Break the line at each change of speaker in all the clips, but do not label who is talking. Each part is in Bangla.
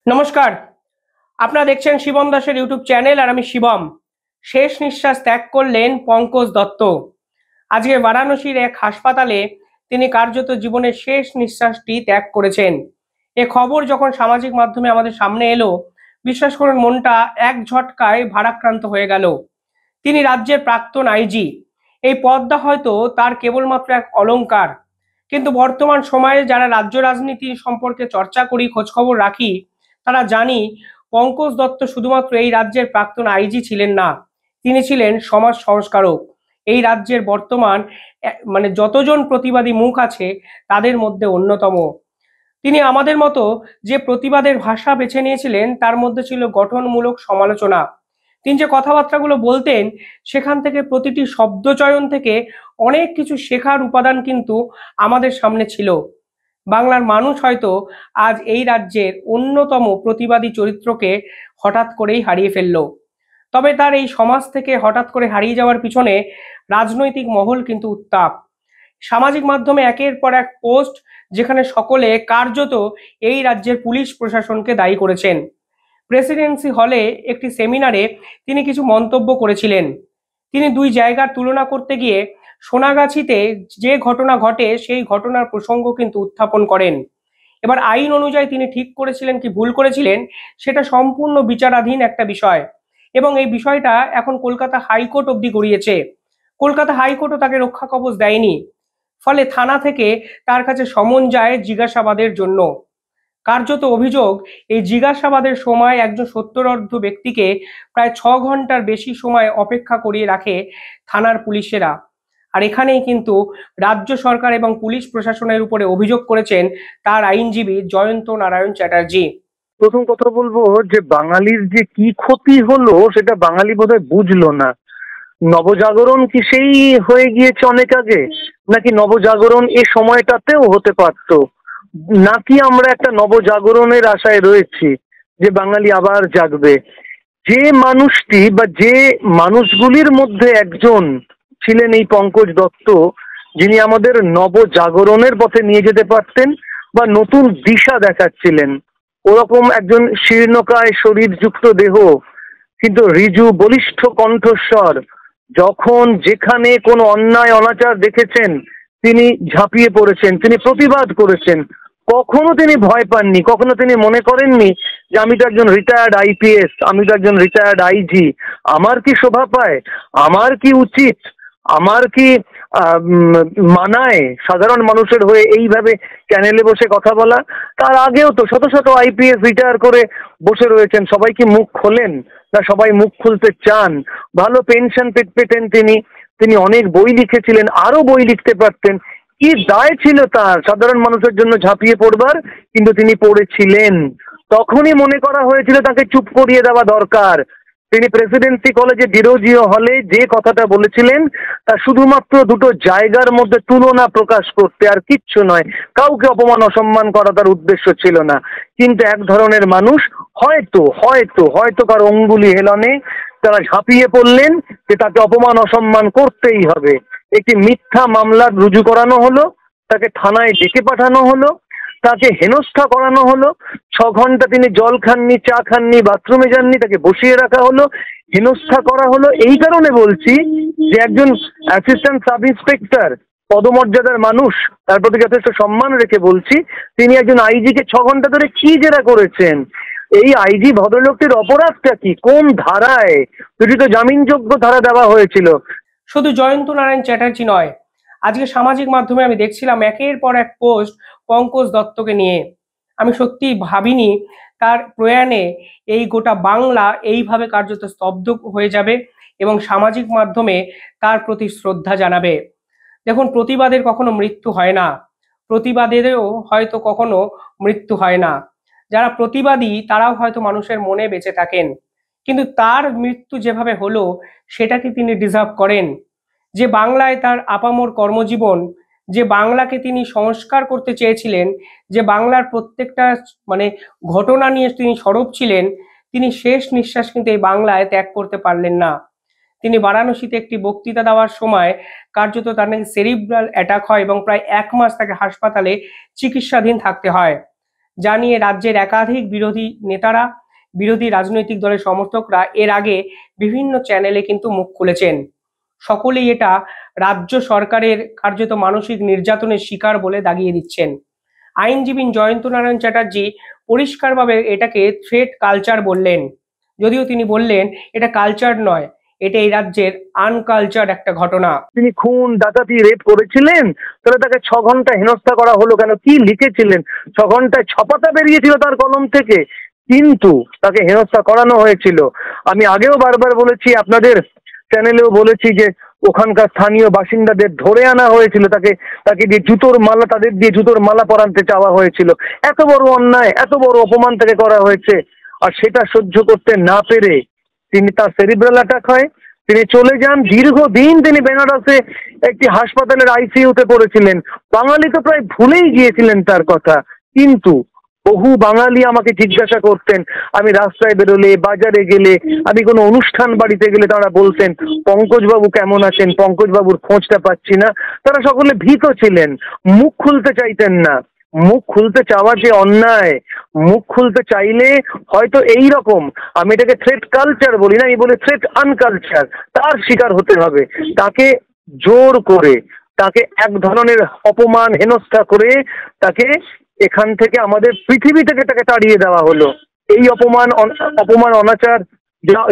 নমস্কার। আপনারা দেখছেন শিবম দাসের ইউটিউব চ্যানেল আর আমি শিবম। শেষ নিঃশ্বাস ত্যাগ করলেন পঙ্কজ দত্ত। আজকে বারাণসীর এক হাসপাতালে তিনি কার্যত জীবনের শেষ নিঃশ্বাসটি ত্যাগ করেছেন। এ খবর যখন সামাজিক মাধ্যমে আমাদের সামনে এলো, বিশ্বাস করুন মনটা এক ঝটকায় ভারাক্রান্ত হয়ে গেল। তিনি রাজ্যের প্রাক্তন আইজি। এই পদটা হয়তো তার কেবলমাত্র এক অলংকার, কিন্তু বর্তমান সময়ে যারা রাজ্য রাজনীতি সম্পর্কে চর্চা করি, খোঁজখবর রাখি, তারা জানি পঙ্কজ দত্ত শুধুমাত্র এই রাজ্যের প্রাক্তন আইজি ছিলেন না, তিনি ছিলেন সমাজ সংস্কারক। এই রাজ্যের বর্তমান যতজন প্রতিবাদী মুখ আছে তাদের মধ্যে অন্যতম। তিনি আমাদের মতো যে প্রতিবাদের ভাষা বেছে নিয়েছিলেন তার মধ্যে ছিল গঠনমূলক সমালোচনা। তিনি যে কথাবার্তাগুলো বলতেন সেখান থেকে প্রতিটি শব্দচয়ন থেকে অনেক কিছু শেখার উপাদান কিন্তু আমাদের সামনে ছিল। বাংলার মানুষ হয়তো আজ এই রাজ্যের অন্যতম প্রতিবাদী চরিত্রকে হঠাৎ করেই হারিয়ে ফেলল। তবে তার এই সমাজ থেকে হঠাৎ করে হারিয়ে যাওয়ার পিছনে রাজনৈতিক মহল কিন্তু উত্তাপ। সামাজিক মাধ্যমে একের পর এক পোস্ট, যেখানে সকলে কার্যত এই রাজ্যের পুলিশ প্রশাসনকে দায়ী করেছেন। প্রেসিডেন্সি হলে একটি সেমিনারে তিনি কিছু মন্তব্য করেছিলেন। তিনি দুই জায়গার তুলনা করতে গিয়ে সোনাগাছিতে যে ঘটনা ঘটে সেই ঘটনার প্রসঙ্গ কিন্তু উত্থাপন করেন। এবার আইন অনুযায়ী তিনি ঠিক করেছিলেন কি ভুল করেছিলেন সেটা সম্পূর্ণ বিচারাধীন একটা বিষয়, এবং এই বিষয়টা এখন কলকাতা হাইকোর্ট অবধি গড়িয়েছে। কলকাতা হাইকোর্টও তাকে রক্ষা কবচ দেয়নি, ফলে থানা থেকে তার কাছে সমন যায় জিজ্ঞাসাবাদের জন্য। কার্যত অভিযোগ, এই জিজ্ঞাসাবাদের সময় একজন সত্তরার্ধ ব্যক্তিকে প্রায় 6 ঘন্টার বেশি সময় অপেক্ষা করিয়ে রাখে থানার পুলিশেরা। আর এখানেই কিন্তু রাজ্য সরকার এবং পুলিশ প্রশাসনের উপরে অভিযোগ করেছেন তার আইনজীবী জয়ন্ত নারায়ণ চ্যাটার্জি।
প্রথম কথা বলবো যে বাঙালির যে কি ক্ষতি হলো সেটা বাঙালি বোধহয় বুঝলো না। নবজাগরণ কি সেই হয়ে গিয়েছে অনেক আগে, নাকি নবজাগরণ এ সময়টাতেও হতে পারত, নাকি আমরা একটা নবজাগরণের আশায় রয়েছি যে বাঙালি আবার জাগবে? যে মানুষটি বা যে মানুষগুলির মধ্যে একজন ছিলেন এই পঙ্কজ দত্ত, যিনি আমাদের নবজাগরণের পথে নিয়ে যেতে পারতেন বা নতুন দিশা দেখাচ্ছিলেন। ওরকম একজন শীর্ণকায় শরীরযুক্ত দেহ কিন্তু ঋজু বলিষ্ঠ কণ্ঠস্বর, যখন যেখানে কোনো অন্যায় অনাচার দেখেছেন তিনি ঝাঁপিয়ে পড়েছেন, তিনি প্রতিবাদ করেছেন। কখনো তিনি ভয় পাননি, কখনো তিনি মনে করেননি যে আমি তো একজন রিটায়ার্ড আইপিএস, আমি তো একজন রিটায়ার্ড আইজি, আমার কি শোভা পায়, আমার কি উচিত, আমার কি মানায় সাধারণ মানুষের হয়ে এইভাবে চ্যানেলে বসে কথা বলা। তার আগেও তো শত শত আইপিএস রিটায়ার করে বসে রয়েছেন, সবাই কি মুখ খোলেন? না সবাই মুখ খুলতে চান। ভালো পেনশন পেতেন তিনি, তিনি অনেক বই লিখেছিলেন, আরো বই লিখতে পারতেন। কি দায় ছিল তার সাধারণ মানুষের জন্য ঝাঁপিয়ে পড়বার? কিন্তু তিনি পড়েছিলেন। তখনই মনে করা হয়েছিল তাকে চুপ করিয়ে দেওয়া দরকার। তিনি প্রেসিডেন্সি কলেজে ডিরোজিও হলে যে কথাটা বলেছিলেন তা শুধুমাত্র দুটো জায়গার মধ্যে তুলনা প্রকাশ করতে, আর কিচ্ছু নয়। কাউকে অপমান অসম্মান করা তার উদ্দেশ্য ছিল না। কিন্তু এক ধরনের মানুষ হয়তো হয়তো হয়তো কার অঙ্গুলি হেলনে তারা ঝাঁপিয়ে পড়লেন যে তাকে অপমান অসম্মান করতেই হবে। একটি মিথ্যা মামলা রুজু করানো হলো, তাকে থানায় ডেকে পাঠানো হলো, তাকে হেনস্থা করানো হলো। 6 ঘন্টা তিনি জল খাননি, চা খাননি, বাথরুমে যাননি, তাকে বসিয়ে রাখা হলো, হেনস্থা করা হলো। এই কারণে বলছি যে একজন অ্যাসিস্ট্যান্ট সাব ইন্সপেক্টর পদমর্যাদার মানুষ, তার প্রতি যথেষ্ট সম্মান রেখে বলছি, তিনি একজন আইজিকে 6 ঘন্টা ধরে কি জেরা করেছেন? এই আইজি ভদ্রলোকটির অপরাধটা কি, কোন ধারায়? যদি তো জামিনযোগ্য ধারা দেওয়া হয়েছিল।
শুধু জয়ন্ত নারায়ণ চ্যাটার্জি নয়, আজকে সামাজিক মাধ্যমে আমি দেখছিলাম একের পর এক পোস্ট পঙ্কজ দত্তকে নিয়ে। আমি সত্যি ভাবিনি তার প্রয়াণে এই গোটা বাংলা এইভাবে কার্যত স্তব্ধ হয়ে যাবে এবং সামাজিক মাধ্যমে তার প্রতি শ্রদ্ধা জানাবে। দেখুন, প্রতিবাদের কখনো মৃত্যু হয় না, প্রতিবাদেরও হয়তো কখনো মৃত্যু হয় না। যারা প্রতিবাদী তারাও হয়তো মানুষের মনে বেঁচে থাকেন, কিন্তু তার মৃত্যু যেভাবে হলো সেটা কি তিনি ডিজার্ভ করেন? যে বাংলায় তার আপামর কর্মজীবন, যে বাংলাকে তিনি সংস্কার করতে চেয়েছিলেন, যে বাংলার প্রত্যেকটা মানে ঘটনা নিয়ে তিনি সরব ছিলেন, তিনি শেষ নিঃশ্বাস কিন্তু এই বাংলায় ত্যাগ করতে পারলেন না। তিনি বারাণসীতে একটি বক্তৃতা দেওয়ার সময় কার্যত তার নাকি সেরিব্রাল অ্যাটাক হয় এবং প্রায় 1 মাস তাকে হাসপাতালে চিকিৎসাধীন থাকতে হয়। যা নিয়ে রাজ্যের একাধিক বিরোধী নেতারা, বিরোধী রাজনৈতিক দলের সমর্থকরা এর আগে বিভিন্ন চ্যানেলে কিন্তু মুখ খুলেছেন। সকলেই এটা রাজ্য সরকারের কার্যত মানসিক নির্যাতনের শিকার বলে দাগিয়ে দিচ্ছেন। আইনজীবী জয়ন্ত নারায়ণ চ্যাটার্জি পরিষ্কারভাবে এটাকে থ্রেট কালচার বললেন, যদিও তিনি বললেন এটা কালচার নয়, এটা এই রাজ্যের আনকালচার একটা ঘটনা।
তিনি খুন ডাকাতি রেপ করেছিলেন, তাহলে তাকে 6 ঘন্টা হেনস্থা করা হলো কেন? কি লিখেছিলেন? 6 ঘন্টায় 6 পাতা বেরিয়েছিল তার কলম থেকে, কিন্তু তাকে হেনস্থা করানো হয়েছিল। আমি আগেও বারবার বলেছি, আপনাদের চ্যানেলেও বলেছি যে ওখানকার স্থানীয় বাসিন্দাদের ধরে আনা হয়েছিল, তাকে দিয়ে জুতোর মালা, তাদের দিয়ে জুতোর মালা পরাতে চাওয়া হয়েছিল। এত বড় অন্যায়, এত বড় অপমান তাকে করা হয়েছে, আর সেটা সহ্য করতে না পেরে তার সেরিব্রাল অ্যাটাক হয়, তিনি চলে যান। দীর্ঘদিন তিনি বেনারসে একটি হাসপাতালের আইসিইউতে পড়েছিলেন। বাঙালি তো প্রায় ভুলেই গিয়েছিলেন তার কথা, কিন্তু বহু বাঙালি আমাকে জিজ্ঞাসা করতেন, আমি রাস্তায় বেরোলে, বাজারে গেলে, আমি কোনো অনুষ্ঠান বাড়িতে গেলে তারা বলতেন পঙ্কজবাবু কেমন আছেন, পঙ্কজবাবুর খোঁজটা পাচ্ছি না। তারা সকলে ভীত ছিলেন, মুখ খুলতে চাইতেন না। মুখ খুলতে চাওয়া যে অন্যায়, মুখ খুলতে চাইলে হয়তো এই রকম, আমি এটাকে থ্রেট কালচার বলি না, আমি বলি থ্রেট আনকালচার, তার শিকার হতে হবে। তাকে জোর করে, তাকে এক ধরনের অপমান হেনস্থা করে তাকে এখান থেকে, আমাদের পৃথিবী থেকে তাকে তাড়িয়ে দেওয়া হলো। এই অপমান অনাচার,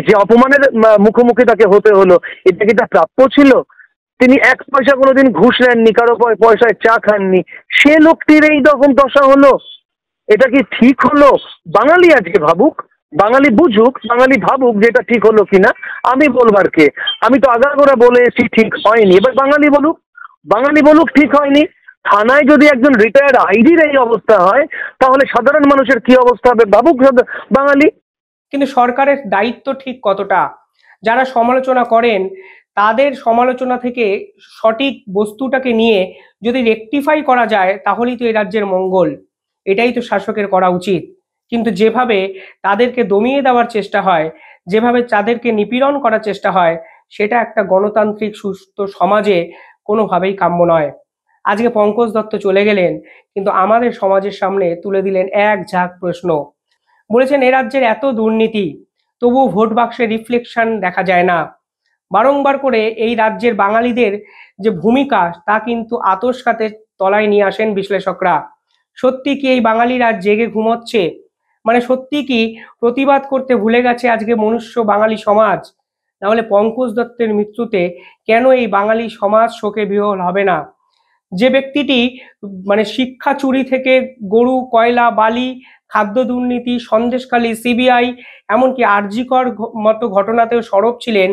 যে অপমানের মুখোমুখি তাকে হতে হলো, এটা কি তার প্রাপ্য ছিল? তিনি 1 পয়সা কোনোদিন ঘুষ নেননি, কারো পয়সায় চা খাননি, সে লোকটির এই রকম দশা হলো। এটা কি ঠিক হলো? বাঙালি আজকে ভাবুক, বাঙালি বুঝুক, বাঙালি ভাবুক যে এটা ঠিক হলো কিনা। আমি বলবার কে? আমি তো আগাগোড়া বলে এসেছি ঠিক হয়নি, এবার বাঙালি বলুক ঠিক হয়নি। থানায় যদি একজন রিটায়ার্ড আইডির এই অবস্থা হয়, তাহলে সাধারণ মানুষের কি অবস্থা হবে ভাবুক বাঙালি।
কিন্তু সরকারের দায়িত্ব ঠিক কতটা? যারা সমালোচনা করেন তাদের সমালোচনা থেকে সঠিক বস্তুটাকে নিয়ে যদি রেকটিফাই করা যায়, তাহলেই তো এই রাজ্যের মঙ্গল। এটাই তো শাসকের করা উচিত। কিন্তু যেভাবে তাদেরকে দমিয়ে দেওয়ার চেষ্টা হয়, যেভাবে তাদেরকে নিপীড়ন করার চেষ্টা হয়, সেটা একটা গণতান্ত্রিক সুস্থ সমাজে কোনোভাবেই কাম্য নয়। আজকে পঙ্কজ দত্ত চলে গেলেন, কিন্তু আমাদের সমাজের সামনে তুলে দিলেন এক ঝাঁক প্রশ্ন। বলেছেন এ রাজ্যের এত দুর্নীতি, তবুও ভোট বাক্সে রিফ্লেকশন দেখা যায় না। বারংবার করে এই রাজ্যের বাঙালিদের যে ভূমিকা, তা কিন্তু আতশকাতের তলায় নিয়ে আসেন বিশ্লেষকরা। সত্যি কি এই বাঙালিরা জেগে ঘুমোচ্ছে? মানে সত্যি কি প্রতিবাদ করতে ভুলে গেছে আজকে মনুষ্য বাঙালি সমাজ? নাহলে পঙ্কজ দত্তের মৃত্যুতে কেন এই বাঙালি সমাজ শোকে বিহ্বল হবে না? যে ব্যক্তিটি মানে শিক্ষা চুরি থেকে গরু, কয়লা, বালি, খাদ্য দুর্নীতি, সন্দেশখালী, সিবিআই, এমনকি আরজিকর মতো ঘটনাতেও সরব ছিলেন,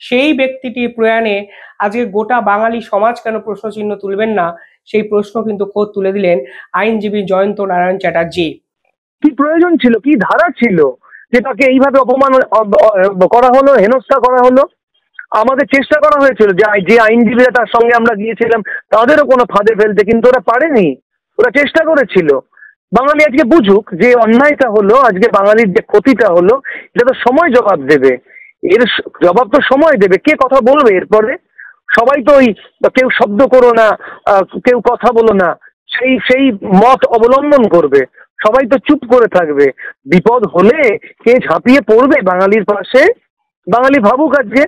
সেই ব্যক্তিটির প্রয়াণে আজকে গোটা বাঙালি সমাজ কেন প্রশ্নচিহ্ন তুলবেন না? সেই প্রশ্ন কিন্তু খোদ তুলে দিলেন আইনজীবী জয়ন্ত নারায়ণ চ্যাটার্জি।
কি প্রয়োজন ছিল, কি ধারা ছিল যে তাকে এইভাবে অপমান করা হলো, হেনস্থা করা হলো? আমাদের চেষ্টা করা হয়েছিল যে আইনজীবীরা তার সঙ্গে আমরা গিয়েছিলাম তাদেরও কোনো ফাঁদে ফেলতে, কিন্তু ওরা পারেনি। ওরা চেষ্টা করেছিল। বাঙালি আজকে বুঝুক যে অন্যায়টা হলো, আজকে বাঙালির যে ক্ষতিটা হলো, এটা তো সময় জবাব দেবে। এর জবাব তো সময় দেবে। কে কথা বলবে এরপরে? সবাই তো ওই কেউ শব্দ করো না, কেউ কথা বলো না, সেই মত অবলম্বন করবে। সবাই তো চুপ করে থাকবে। বিপদ হলে কে ঝাঁপিয়ে পড়বে বাঙালির পাশে? বাঙালি ভাবুক আজকে।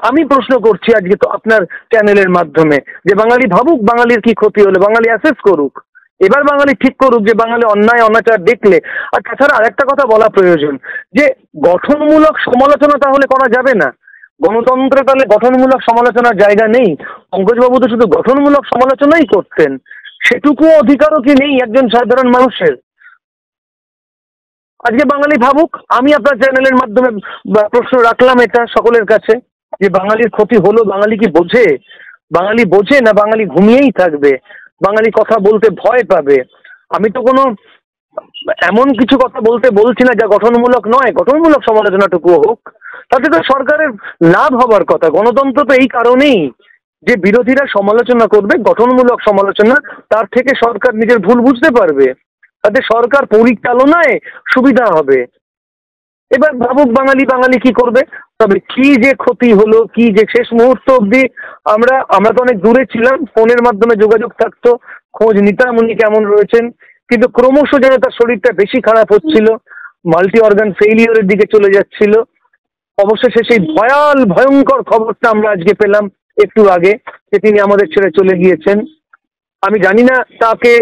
আমি প্রশ্ন করছি আজকে তো আপনার চ্যানেলের মাধ্যমে, যে বাঙালি ভাবুক বাঙালির কি ক্ষতি হলো, বাঙালি অ্যাসেস করুক। এবার বাঙালি ঠিক করুক যে বাঙালি অন্যায় অনাচার দেখলে। আর তাছাড়া আরেকটা কথা বলা প্রয়োজন, যে গঠনমূলক সমালোচনা তাহলে করা যাবে না। গণতন্ত্রে তাহলে গঠনমূলক সমালোচনার জায়গা নেই? পঙ্কজবাবু তো শুধু গঠনমূলক সমালোচনাই করতেন, সেটুকু অধিকারও কি নেই একজন সাধারণ মানুষের? আজকে বাঙালি ভাবুক। আমি আপনার চ্যানেলের মাধ্যমে প্রশ্ন রাখলাম এটা সকলের কাছে, যে বাঙালির ক্ষতি হলো, বাঙালি কি বোঝে? বাঙালি বোঝে না বাঙালি ঘুমিয়েই থাকবে? বাঙালি কথা বলতে ভয় পাবে? আমি তো কোনো এমন কিছু কথা বলছি না যা গঠনমূলক নয়। গঠনমূলক সমালোচনাটুকু হোক, তাতে তো সরকারের লাভ হবার কথা। গণতন্ত্র তো এই কারণেই যে বিরোধীরা সমালোচনা করবে, গঠনমূলক সমালোচনা, তার থেকে সরকার নিজের ভুল বুঝতে পারবে, তাতে সরকার পরিচালনায় সুবিধা হবে। এবার ভাবুক বাঙালি কি করবে। তবে কি যে ক্ষতি হলো, কি যে শেষ মুহূর্ত অবধি আমরা তো অনেক দূরে ছিলাম, ফোনের মাধ্যমে যোগাযোগ থাকতো, খোঁজ নিতাম উনি কেমন রয়েছেন, কিন্তু ক্রমশ যেন তার শরীরটা বেশি খারাপ হচ্ছিল, মাল্টি অর্গান ফেইলিওরের দিকে চলে যাচ্ছিল। অবশেষে সেই ভয়ঙ্কর খবরটা আমরা আজকে পেলাম একটু আগে, যে তিনি আমাদের ছেড়ে চলে গিয়েছেন। আমি জানি না তাকে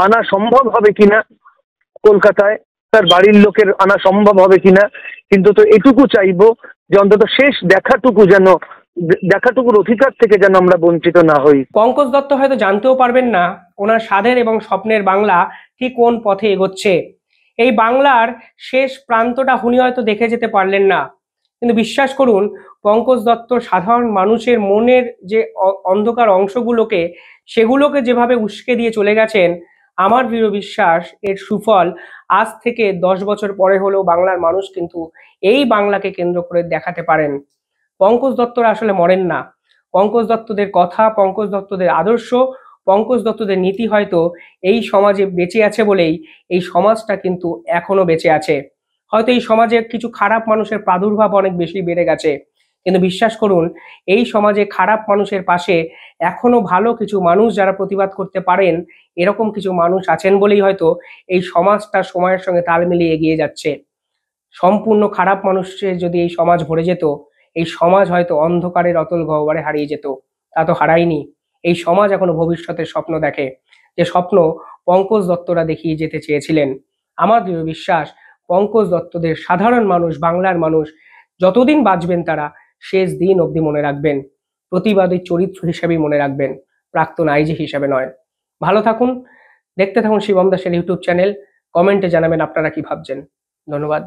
আনা সম্ভব হবে কিনা কলকাতায়, তার বাড়ির লোকের আনা সম্ভব হবে কিনা, কিন্তু তো এটুকু চাইবো যে অন্তত শেষ দেখাটুকুর অধিকার থেকে যেন আমরা বঞ্চিত না হই।
পঙ্কজ দত্ত হয়তো জানতেও পারবেন না ওনার স্বাদের এবং স্বপ্নের বাংলা ঠিক কোন পথে এগোচ্ছে। এই বাংলার শেষ প্রান্তটা উনি হয়তো দেখে যেতে পারলেন না, কিন্তু বিশ্বাস করুন পঙ্কজ দত্ত সাধারণ মানুষের মনের যে অন্ধকার অংশগুলোকে সেগুলোকে যেভাবে উস্কে দিয়ে চলে গেছেন, আমার দৃঢ় বিশ্বাস এর সুফল আজ থেকে 10 বছর পরে হলেও বাংলার মানুষ কিন্তু এই বাংলাকে কেন্দ্র করে দেখাতে পারেন। পঙ্কজ দত্তরা আসলে মরেন না। পঙ্কজ দত্তদের কথা, পঙ্কজ দত্তদের আদর্শ, পঙ্কজ দত্তদের নীতি হয়তো এই সমাজে বেঁচে আছে বলেই এই সমাজটা কিন্তু এখনো বেঁচে আছে। হয়তো এই সমাজে কিছু খারাপ মানুষের প্রাদুর্ভাব অনেক বেশি বেড়ে গেছে, কিন্তু বিশ্বাস করুন এই সমাজে খারাপ মানুষের পাশে এখনো ভালো কিছু মানুষ যারা প্রতিবাদ করতে পারেন, এরকম কিছু মানুষ আছেন বলেই হয়তো এই সমাজটা সময়ের সঙ্গে তাল মিলিয়ে এগিয়ে যাচ্ছে। সম্পূর্ণ খারাপ মানুষের যদি এই সমাজ ভরে যেত, এই সমাজ হয়তো অন্ধকারের অতল গহ্বরে হারিয়ে যেত। তা তো হারায়নি। এই সমাজ এখনো ভবিষ্যতের স্বপ্ন দেখে, যে স্বপ্ন পঙ্কজ দত্তরা দেখিয়ে যেতে চেয়েছিলেন। আমার দৃঢ় বিশ্বাস পঙ্কজ দত্তদের সাধারণ মানুষ, বাংলার মানুষ যতদিন বাঁচবেন তারা শেষ দিন অবধি মনে রাখবেন, প্রতিবাদী চরিত্র হিসেবেই মনে রাখবেন, প্রাক্তন আইজি হিসেবে নয়। ভালো থাকুন, দেখতে থাকুন শিবম দাসের ইউটিউব চ্যানেল। কমেন্টে জানাবেন আপনারা কি ভাবছেন। ধন্যবাদ।